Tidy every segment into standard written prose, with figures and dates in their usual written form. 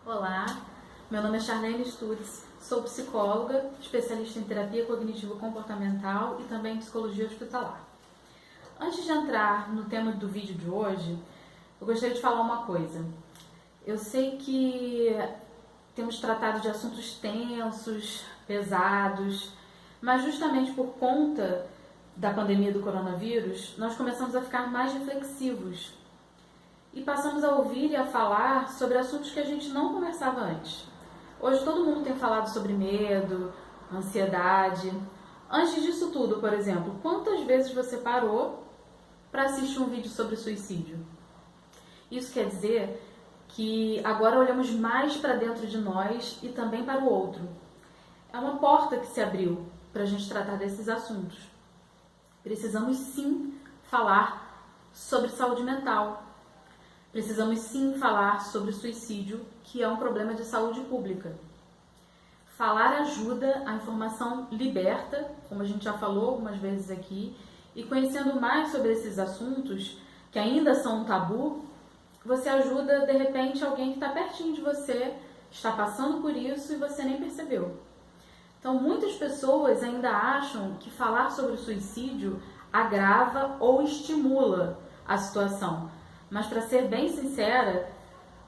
Olá, meu nome é Charlene Stutz, sou psicóloga, especialista em terapia cognitivo-comportamental e também em psicologia hospitalar. Antes de entrar no tema do vídeo de hoje, eu gostaria de falar uma coisa. Eu sei que temos tratado de assuntos tensos, pesados, mas justamente por conta da pandemia do coronavírus, nós começamos a ficar mais reflexivos e passamos a ouvir e a falar sobre assuntos que a gente não conversava antes. Hoje todo mundo tem falado sobre medo, ansiedade. Antes disso tudo, por exemplo, quantas vezes você parou para assistir um vídeo sobre suicídio? Isso quer dizer que agora olhamos mais para dentro de nós e também para o outro. É uma porta que se abriu para a gente tratar desses assuntos. Precisamos sim falar sobre saúde mental. Precisamos sim falar sobre suicídio, que é um problema de saúde pública. Falar ajuda, a informação liberta, como a gente já falou algumas vezes aqui, e conhecendo mais sobre esses assuntos, que ainda são um tabu, você ajuda, de repente, alguém que está pertinho de você, está passando por isso e você nem percebeu. Então, muitas pessoas ainda acham que falar sobre o suicídio agrava ou estimula a situação. Mas, para ser bem sincera,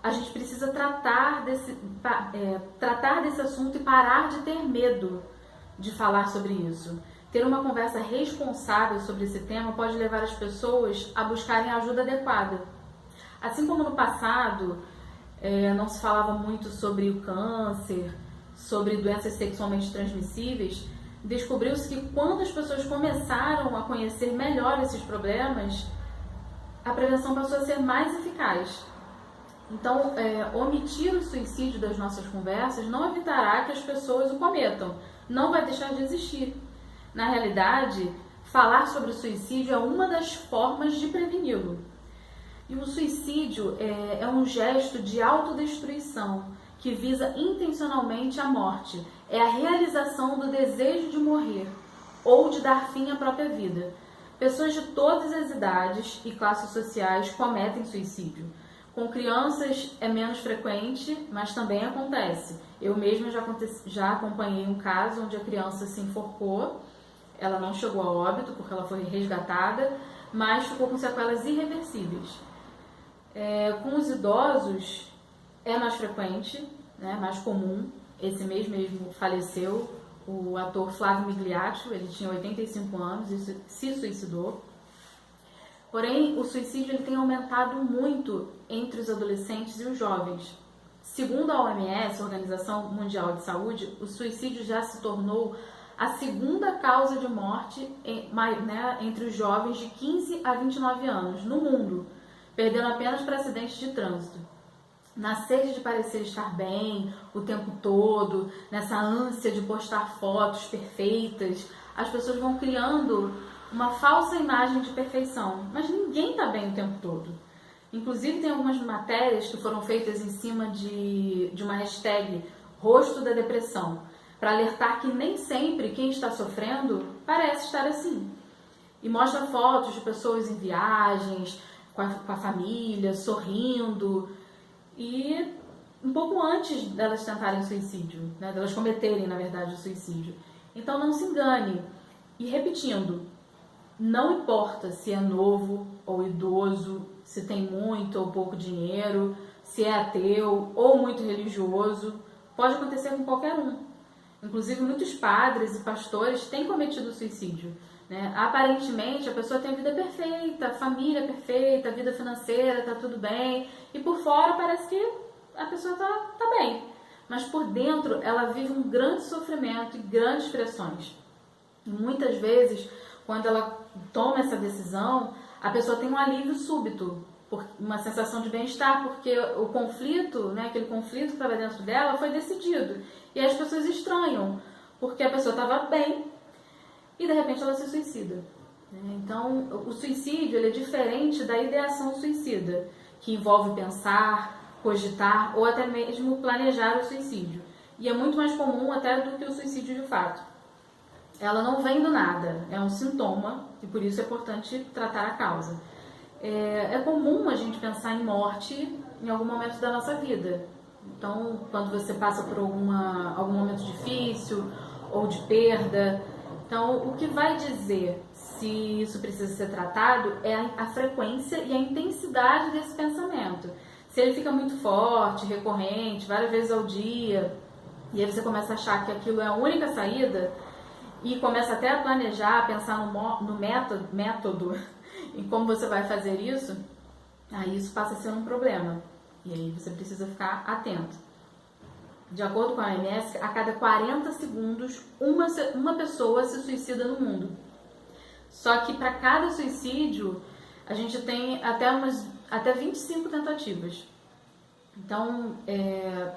a gente precisa tratar desse assunto e parar de ter medo de falar sobre isso. Ter uma conversa responsável sobre esse tema pode levar as pessoas a buscarem a ajuda adequada. Assim como no passado não se falava muito sobre o câncer, sobre doenças sexualmente transmissíveis, descobriu-se que quando as pessoas começaram a conhecer melhor esses problemas, a prevenção passou a ser mais eficaz. Então, omitir o suicídio das nossas conversas não evitará que as pessoas o cometam, não vai deixar de existir. Na realidade, falar sobre o suicídio é uma das formas de preveni-lo. E o suicídio é um gesto de autodestruição que visa intencionalmente a morte. É a realização do desejo de morrer ou de dar fim à própria vida. Pessoas de todas as idades e classes sociais cometem suicídio. Com crianças é menos frequente, mas também acontece. Eu mesma já acompanhei um caso onde a criança se enforcou. Ela não chegou a óbito porque ela foi resgatada, mas ficou com sequelas irreversíveis. Com os idosos é mais frequente, né, mais comum. Esse mês mesmo faleceu o ator Flávio Migliaccio, ele tinha 85 anos e se suicidou. Porém, o suicídio ele tem aumentado muito entre os adolescentes e os jovens. Segundo a OMS, a Organização Mundial de Saúde, o suicídio já se tornou a segunda causa de morte entre os jovens de 15 a 29 anos no mundo, perdendo apenas para acidentes de trânsito. Na sede de parecer estar bem o tempo todo, nessa ânsia de postar fotos perfeitas, as pessoas vão criando uma falsa imagem de perfeição, mas ninguém está bem o tempo todo. Inclusive tem algumas matérias que foram feitas em cima de uma hashtag rosto da depressão, para alertar que nem sempre quem está sofrendo parece estar assim. E mostra fotos de pessoas em viagens, com a família, sorrindo, e um pouco antes delas tentarem suicídio, né, delas cometerem, na verdade, o suicídio. Então não se engane. E repetindo, não importa se é novo ou idoso, se tem muito ou pouco dinheiro, se é ateu ou muito religioso, pode acontecer com qualquer um. Inclusive muitos padres e pastores têm cometido suicídio, né? Aparentemente a pessoa tem a vida perfeita, família perfeita, vida financeira, tá tudo bem, e por fora parece que a pessoa tá bem, mas por dentro ela vive um grande sofrimento e grandes pressões. E muitas vezes, quando ela toma essa decisão, a pessoa tem um alívio súbito, uma sensação de bem-estar, porque o conflito, né, aquele conflito que estava dentro dela foi decidido. E as pessoas estranham, porque a pessoa estava bem e de repente ela se suicida. Então, o suicídio ele é diferente da ideação suicida, que envolve pensar, cogitar ou até mesmo planejar o suicídio. E é muito mais comum até do que o suicídio de fato. Ela não vem do nada, é um sintoma e por isso é importante tratar a causa. É comum a gente pensar em morte em algum momento da nossa vida. Então, quando você passa por algum momento difícil ou de perda. Então, o que vai dizer se isso precisa ser tratado é a frequência e a intensidade desse pensamento. Se ele fica muito forte, recorrente, várias vezes ao dia, e aí você começa a achar que aquilo é a única saída, e começa até a planejar, a pensar no método em como você vai fazer isso, aí isso passa a ser um problema. E aí você precisa ficar atento. De acordo com a OMS, a cada 40 segundos, uma pessoa se suicida no mundo. Só que para cada suicídio, a gente tem até 25 tentativas. Então,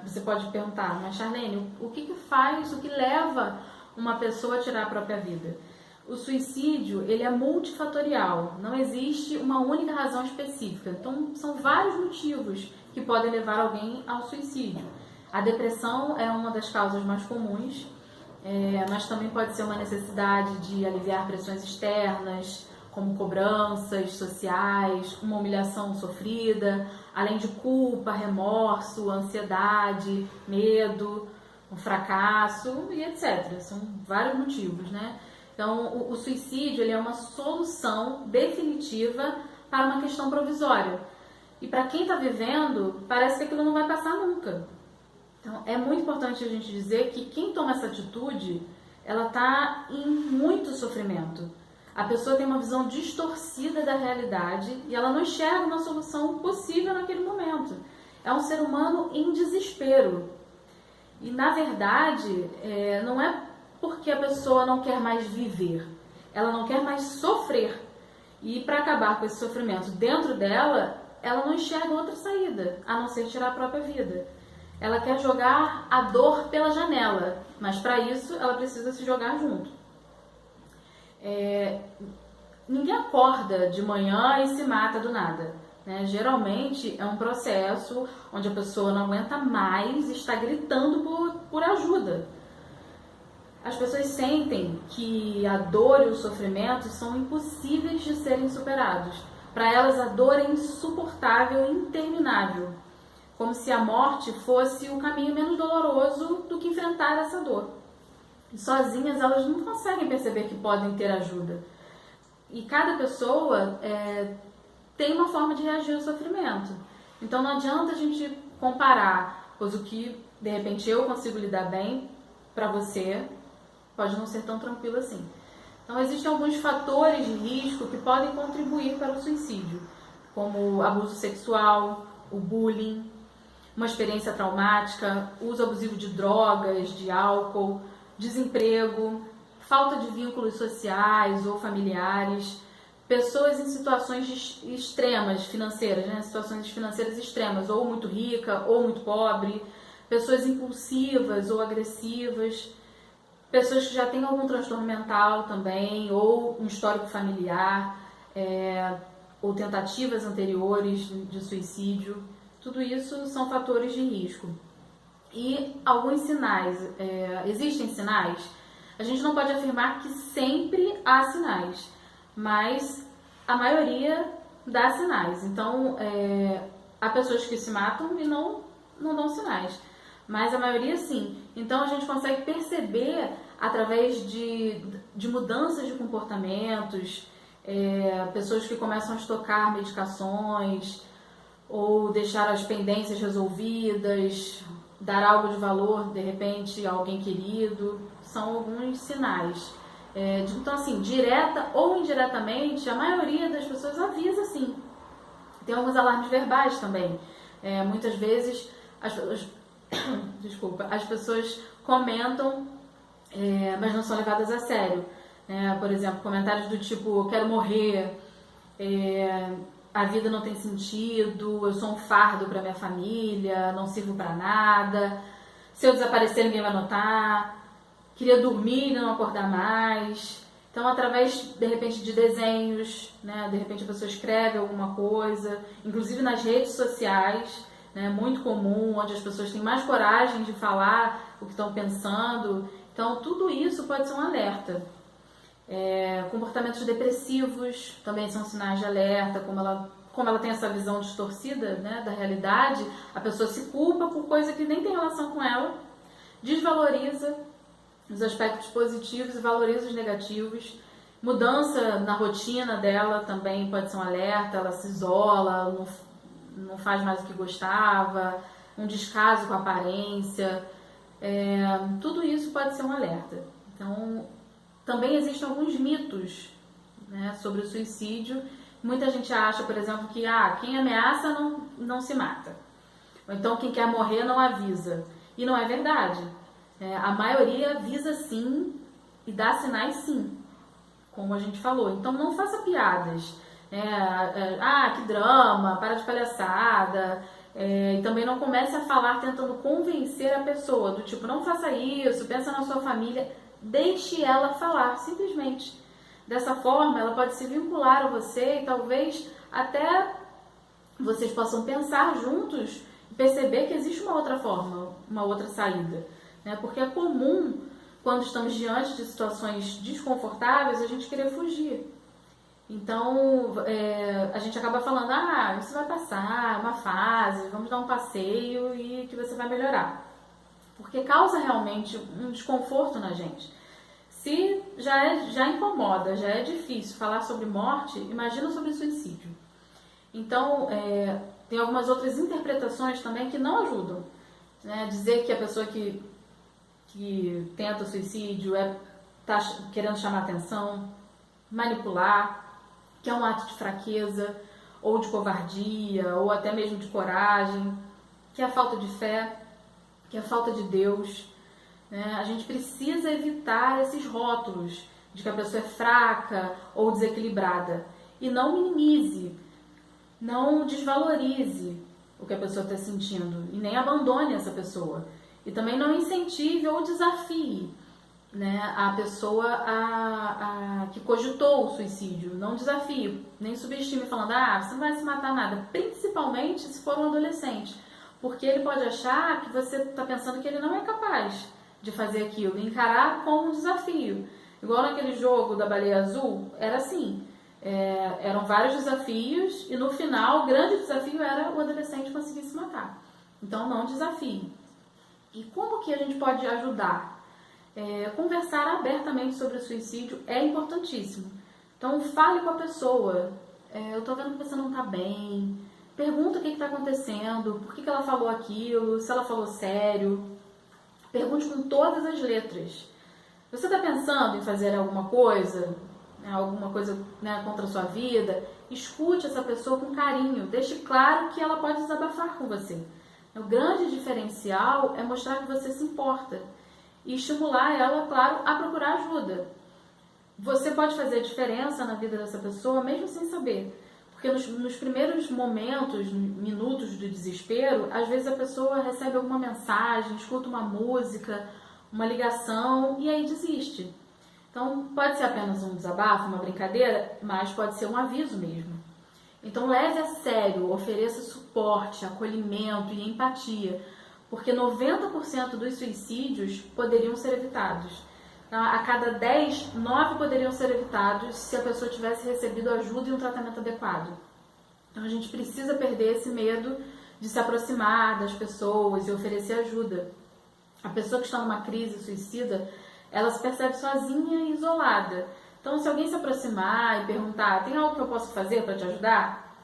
você pode perguntar, mas Charlene, o que leva uma pessoa a tirar a própria vida? O suicídio, ele é multifatorial, não existe uma única razão específica. Então, são vários motivos que podem levar alguém ao suicídio. A depressão é uma das causas mais comuns, mas também pode ser uma necessidade de aliviar pressões externas, como cobranças sociais, uma humilhação sofrida, além de culpa, remorso, ansiedade, medo, um fracasso e etc. São vários motivos, né? Então, o suicídio ele é uma solução definitiva para uma questão provisória. E para quem está vivendo, parece que aquilo não vai passar nunca. Então, é muito importante a gente dizer que quem toma essa atitude, ela está em muito sofrimento. A pessoa tem uma visão distorcida da realidade e ela não enxerga uma solução possível naquele momento. É um ser humano em desespero. E, na verdade, não é porque a pessoa não quer mais viver, ela não quer mais sofrer. E para acabar com esse sofrimento dentro dela, ela não enxerga outra saída, a não ser tirar a própria vida. Ela quer jogar a dor pela janela, mas para isso ela precisa se jogar junto. Ninguém acorda de manhã e se mata do nada, né? Geralmente é um processo onde a pessoa não aguenta mais e está gritando por ajuda. As pessoas sentem que a dor e o sofrimento são impossíveis de serem superados. Para elas a dor é insuportável e interminável, como se a morte fosse o caminho menos doloroso do que enfrentar essa dor. E sozinhas elas não conseguem perceber que podem ter ajuda. E cada pessoa tem uma forma de reagir ao sofrimento. Então não adianta a gente comparar, pois o que de repente eu consigo lidar bem, para você pode não ser tão tranquilo assim. Então existem alguns fatores de risco que podem contribuir para o suicídio, como abuso sexual, o bullying, uma experiência traumática, uso abusivo de drogas, de álcool, desemprego, falta de vínculos sociais ou familiares, pessoas em situações extremas financeiras, né? Situações financeiras extremas, ou muito rica ou muito pobre, pessoas impulsivas ou agressivas, pessoas que já têm algum transtorno mental também, ou um histórico familiar, ou tentativas anteriores de suicídio. Tudo isso são fatores de risco. E alguns sinais, existem sinais? A gente não pode afirmar que sempre há sinais, mas a maioria dá sinais. Então, há pessoas que se matam e não dão sinais, mas a maioria sim. Então, a gente consegue perceber através de mudanças de comportamentos, pessoas que começam a estocar medicações, ou deixar as pendências resolvidas, dar algo de valor, de repente, a alguém querido, são alguns sinais. Então, assim, direta ou indiretamente, a maioria das pessoas avisa, sim. Tem alguns alarmes verbais também. Muitas vezes, as pessoas comentam, mas não são levadas a sério. Por exemplo, comentários do tipo, eu quero morrer, a vida não tem sentido, eu sou um fardo para minha família, não sirvo para nada, se eu desaparecer ninguém vai notar, queria dormir e não acordar mais. Então, através, de repente, de desenhos, né? De repente a pessoa escreve alguma coisa, inclusive nas redes sociais, né? Muito comum, onde as pessoas têm mais coragem de falar o que estão pensando. Então, tudo isso pode ser um alerta. Comportamentos depressivos também são sinais de alerta, como ela como ela tem essa visão distorcida, né, da realidade, a pessoa se culpa por coisa que nem tem relação com ela, desvaloriza os aspectos positivos e valoriza os negativos. Mudança na rotina dela também pode ser um alerta, ela se isola, não faz mais o que gostava, um descaso com a aparência, tudo isso pode ser um alerta. Então, também existem alguns mitos, né, sobre o suicídio. Muita gente acha, por exemplo, que quem ameaça não se mata. Ou então quem quer morrer não avisa. E não é verdade. A maioria avisa sim e dá sinais sim, como a gente falou. Então não faça piadas. Que drama, para de palhaçada. E também não comece a falar tentando convencer a pessoa, do tipo, não faça isso, pensa na sua família. Deixe ela falar, simplesmente. Dessa forma, ela pode se vincular a você e talvez até vocês possam pensar juntos e perceber que existe uma outra forma, uma outra saída. Né? Porque é comum, quando estamos diante de situações desconfortáveis, a gente querer fugir. Então, a gente acaba falando, isso vai passar, é uma fase, vamos dar um passeio e que você vai melhorar. Porque causa realmente um desconforto na gente. Se já incomoda, já é difícil falar sobre morte, imagina sobre suicídio. Então, tem algumas outras interpretações também que não ajudam. Né? Dizer que a pessoa que tenta o suicídio está querendo chamar atenção, manipular, que é um ato de fraqueza, ou de covardia, ou até mesmo de coragem, que é a falta de fé, que é a falta de Deus. A gente precisa evitar esses rótulos de que a pessoa é fraca ou desequilibrada. E não minimize, não desvalorize o que a pessoa está sentindo e nem abandone essa pessoa. E também não incentive ou desafie, né, a pessoa que cogitou o suicídio. Não desafie, nem subestime falando, você não vai se matar nada. Principalmente se for um adolescente. Porque ele pode achar que você está pensando que ele não é capaz de fazer aquilo, encarar como um desafio. Igual naquele jogo da Baleia Azul, era assim, eram vários desafios e no final o grande desafio era o adolescente conseguir se matar. Então não desafie. E como que a gente pode ajudar? Conversar abertamente sobre o suicídio é importantíssimo. Então fale com a pessoa, eu tô vendo que você não tá bem, pergunta o que está acontecendo, por que ela falou aquilo, se ela falou sério. Pergunte com todas as letras. Você está pensando em fazer alguma coisa, né, contra a sua vida? Escute essa pessoa com carinho. Deixe claro que ela pode desabafar com você. O grande diferencial é mostrar que você se importa e estimular ela, claro, a procurar ajuda. Você pode fazer a diferença na vida dessa pessoa mesmo sem saber. Porque nos primeiros momentos, minutos do desespero, às vezes a pessoa recebe alguma mensagem, escuta uma música, uma ligação e aí desiste. Então pode ser apenas um desabafo, uma brincadeira, mas pode ser um aviso mesmo. Então leve a sério, ofereça suporte, acolhimento e empatia, porque 90% dos suicídios poderiam ser evitados. A cada 10, 9 poderiam ser evitados se a pessoa tivesse recebido ajuda e um tratamento adequado. Então a gente precisa perder esse medo de se aproximar das pessoas e oferecer ajuda. A pessoa que está numa crise suicida, ela se percebe sozinha e isolada. Então se alguém se aproximar e perguntar, tem algo que eu posso fazer para te ajudar?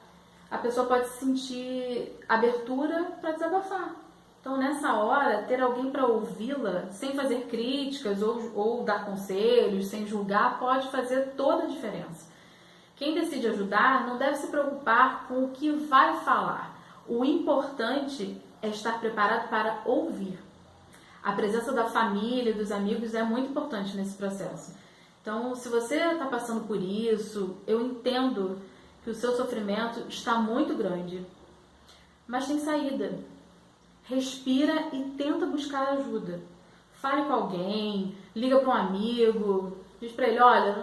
A pessoa pode sentir abertura para desabafar. Então, nessa hora, ter alguém para ouvi-la, sem fazer críticas ou dar conselhos, sem julgar, pode fazer toda a diferença. Quem decide ajudar não deve se preocupar com o que vai falar. O importante é estar preparado para ouvir. A presença da família e dos amigos é muito importante nesse processo. Então, se você está passando por isso, eu entendo que o seu sofrimento está muito grande, mas tem saída. Respira e tenta buscar ajuda. Fale com alguém, liga para um amigo, diz para ele, olha,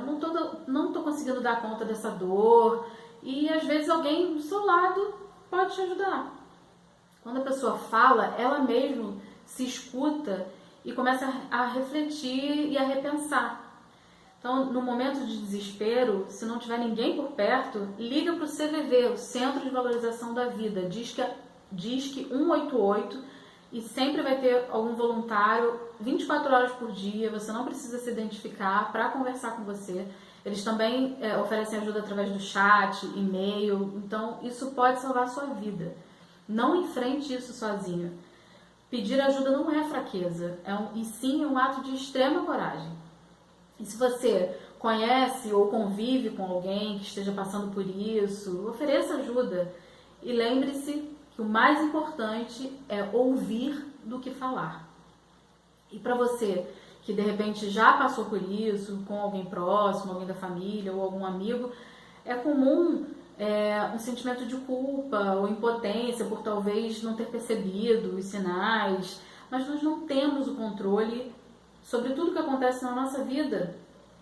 não tô conseguindo dar conta dessa dor. E às vezes alguém do seu lado pode te ajudar. Quando a pessoa fala, ela mesmo se escuta e começa a refletir e a repensar. Então, no momento de desespero, se não tiver ninguém por perto, liga para o CVV, o Centro de Valorização da Vida, Disque 188, e sempre vai ter algum voluntário 24 horas por dia, você não precisa se identificar para conversar com você. Eles também oferecem ajuda através do chat, e-mail, então isso pode salvar a sua vida. Não enfrente isso sozinho. Pedir ajuda não é fraqueza, e sim um ato de extrema coragem. E se você conhece ou convive com alguém que esteja passando por isso, ofereça ajuda. E lembre-se que o mais importante é ouvir do que falar. E para você que de repente já passou por isso, com alguém próximo, alguém da família ou algum amigo, é comum um sentimento de culpa ou impotência por talvez não ter percebido os sinais, mas nós não temos o controle sobre tudo que acontece na nossa vida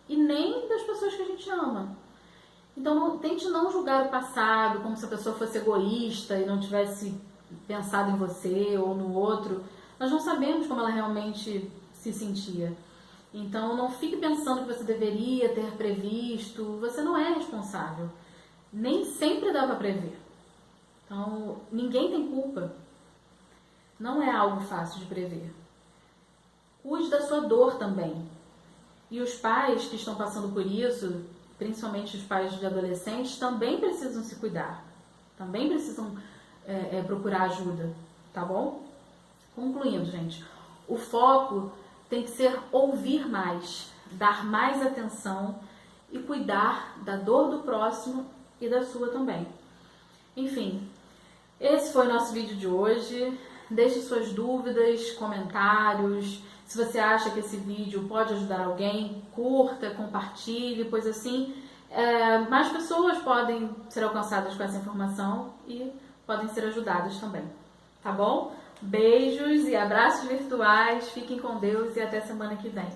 e nem das pessoas que a gente ama. Então tente não julgar o passado como se a pessoa fosse egoísta e não tivesse pensado em você ou no outro. Nós não sabemos como ela realmente se sentia. Então não fique pensando que você deveria ter previsto, você não é responsável. Nem sempre dá para prever. Então ninguém tem culpa. Não é algo fácil de prever. Cuide da sua dor também. E os pais que estão passando por isso, principalmente os pais de adolescentes, também precisam se cuidar. Também precisam procurar ajuda, tá bom? Concluindo, gente, o foco tem que ser ouvir mais, dar mais atenção e cuidar da dor do próximo e da sua também. Enfim, esse foi o nosso vídeo de hoje. Deixe suas dúvidas, comentários. Se você acha que esse vídeo pode ajudar alguém, curta, compartilhe, pois assim mais pessoas podem ser alcançadas com essa informação e podem ser ajudadas também. Tá bom? Beijos e abraços virtuais. Fiquem com Deus e até semana que vem.